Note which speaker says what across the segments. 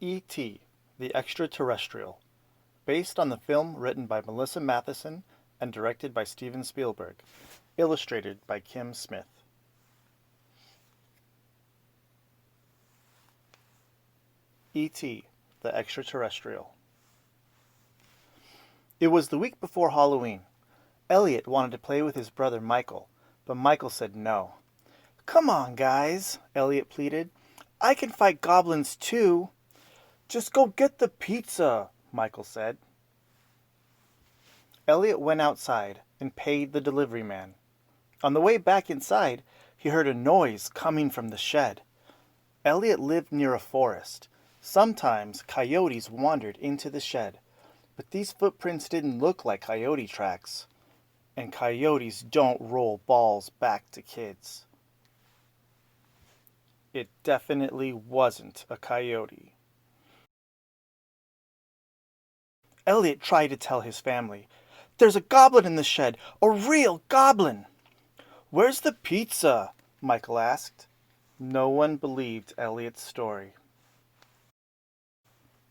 Speaker 1: E.T. the Extraterrestrial, based on the film written by Melissa Matheson and directed by Steven Spielberg, illustrated by Kim Smith. E.T. the Extraterrestrial. It was the week before Halloween. Elliot wanted to play with his brother Michael, but Michael said no. "Come on, guys," Elliot pleaded. "I can fight goblins too." "Just go get the pizza," Michael said. Elliot went outside and paid the delivery man. On the way back inside, he heard a noise coming from the shed. Elliot lived near a forest. Sometimes coyotes wandered into the shed, but these footprints didn't look like coyote tracks. And coyotes don't roll balls back to kids. It definitely wasn't a coyote. Elliot tried to tell his family, "There's a goblin in the shed, a real goblin." "Where's the pizza?" Michael asked. No one believed Elliot's story.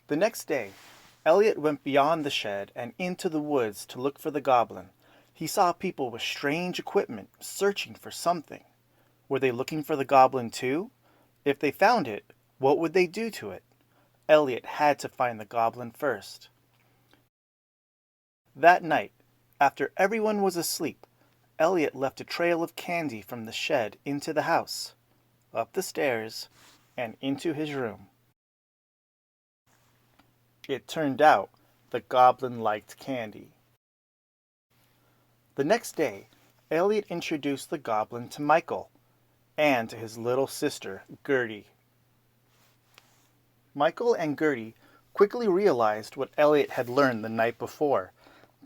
Speaker 1: The next day, Elliot went beyond the shed and into the woods to look for the goblin. He saw people with strange equipment searching for something. Were they looking for the goblin too? If they found it, what would they do to it? Elliot had to find the goblin first. That night, after everyone was asleep, Elliot left a trail of candy from the shed into the house, up the stairs, and into his room. It turned out the goblin liked candy. The next day, Elliot introduced the goblin to Michael and to his little sister, Gertie. Michael and Gertie quickly realized what Elliot had learned the night before.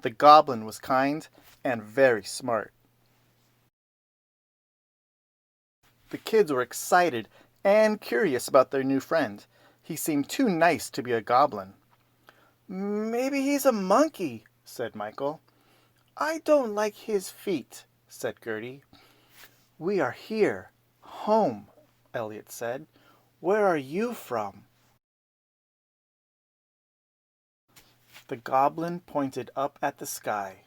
Speaker 1: The goblin was kind and very smart. The kids were excited and curious about their new friend. He seemed too nice to be a goblin. "Maybe he's a monkey," said Michael. "I don't like his feet," said Gertie. "We are here, home," Elliot said. "Where are you from?" The goblin pointed up at the sky.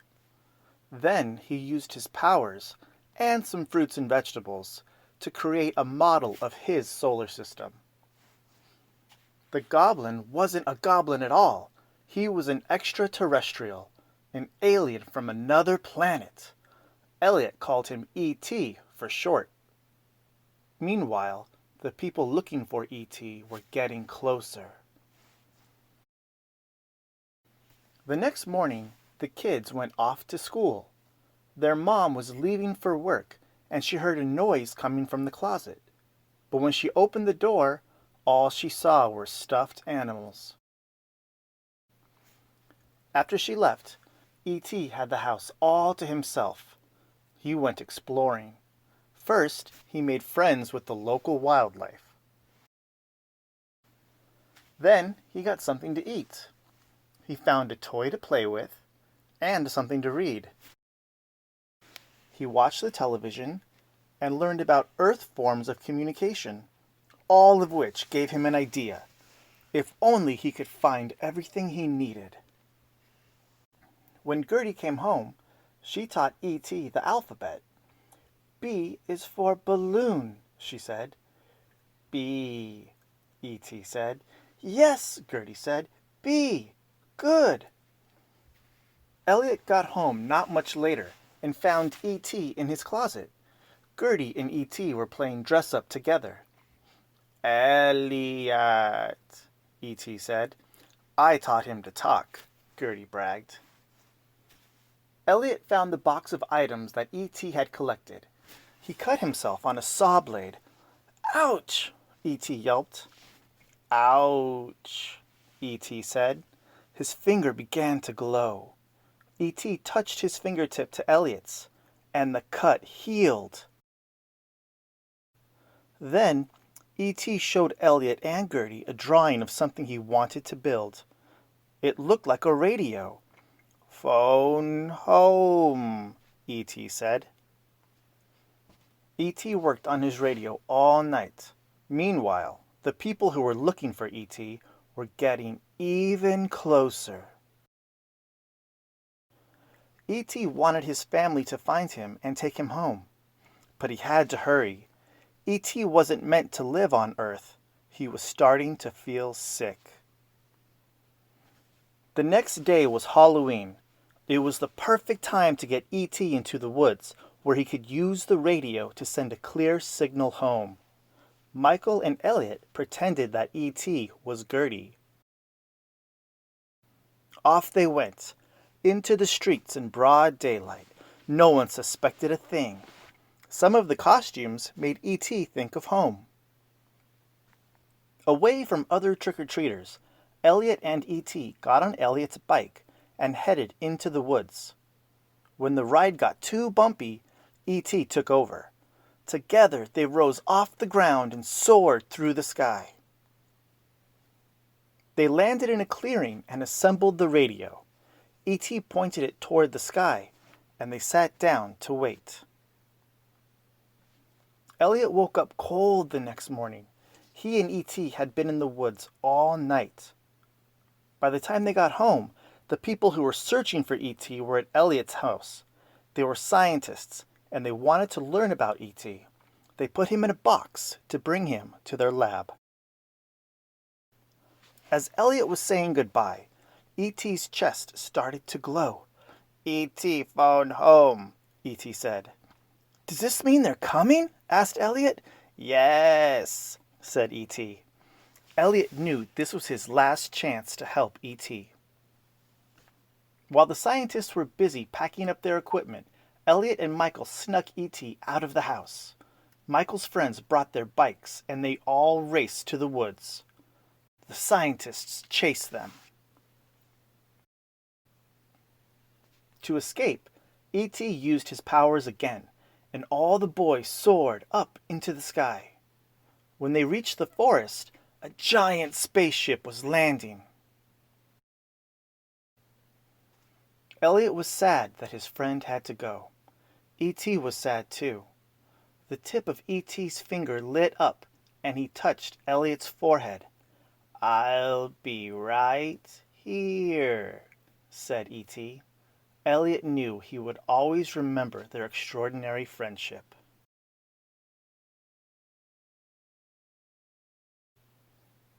Speaker 1: Then he used his powers, and some fruits and vegetables, to create a model of his solar system. The goblin wasn't a goblin at all. He was an extraterrestrial, an alien from another planet. Elliot called him E.T. for short. Meanwhile, the people looking for E.T. were getting closer. The next morning, the kids went off to school. Their mom was leaving for work, and she heard a noise coming from the closet. But when she opened the door, all she saw were stuffed animals. After she left, E.T. had the house all to himself. He went exploring. First, he made friends with the local wildlife. Then, he got something to eat. He found a toy to play with and something to read. He watched the television and learned about Earth forms of communication, all of which gave him an idea. If only he could find everything he needed. When Gertie came home, she taught E.T. the alphabet. "B is for balloon," she said. "B," E.T. said. "Yes," Gertie said. "B. Good." Elliot got home not much later and found E.T. in his closet. Gertie and E.T. were playing dress-up together. "Elliot," E.T. said. "I taught him to talk," Gertie bragged. Elliot found the box of items that E.T. had collected. He cut himself on a saw blade. "Ouch!" E.T. yelped. "Ouch!" E.T. said. His finger began to glow. E.T. touched his fingertip to Elliot's, and the cut healed. Then, E.T. showed Elliot and Gertie a drawing of something he wanted to build. It looked like a radio. "Phone home," E.T. said. E.T. worked on his radio all night. Meanwhile, the people who were looking for E.T. were getting even closer. E.T. wanted his family to find him and take him home, but he had to hurry. E.T. wasn't meant to live on Earth. He was starting to feel sick. The next day was Halloween. It was the perfect time to get E.T. into the woods, where he could use the radio to send a clear signal home. Michael and Elliot pretended that E.T. was Gertie. Off they went, into the streets in broad daylight. No one suspected a thing. Some of the costumes made E.T. think of home. Away from other trick-or-treaters, Elliot and E.T. got on Elliot's bike and headed into the woods. When the ride got too bumpy, E.T. took over. Together they rose off the ground and soared through the sky. They landed in a clearing and assembled the radio. E.T. pointed it toward the sky, and they sat down to wait. Elliot woke up cold the next morning. He and E.T. had been in the woods all night. By the time they got home, the people who were searching for E.T. were at Elliot's house. They were scientists, and they wanted to learn about E.T. They put him in a box to bring him to their lab. As Elliot was saying goodbye, E.T.'s chest started to glow. "E.T. phone home," E.T. said. "Does this mean they're coming?" asked Elliot. "Yes," said E.T. Elliot knew this was his last chance to help E.T. While the scientists were busy packing up their equipment, Elliot and Michael snuck E.T. out of the house. Michael's friends brought their bikes, and they all raced to the woods. The scientists chased them. To escape, E.T. used his powers again, and all the boys soared up into the sky. When they reached the forest, a giant spaceship was landing. Elliot was sad that his friend had to go. E.T. was sad too. The tip of E.T.'s finger lit up, and he touched Elliot's forehead. "I'll be right here," said E.T. Elliot knew he would always remember their extraordinary friendship.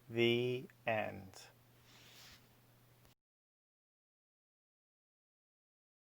Speaker 1: The end.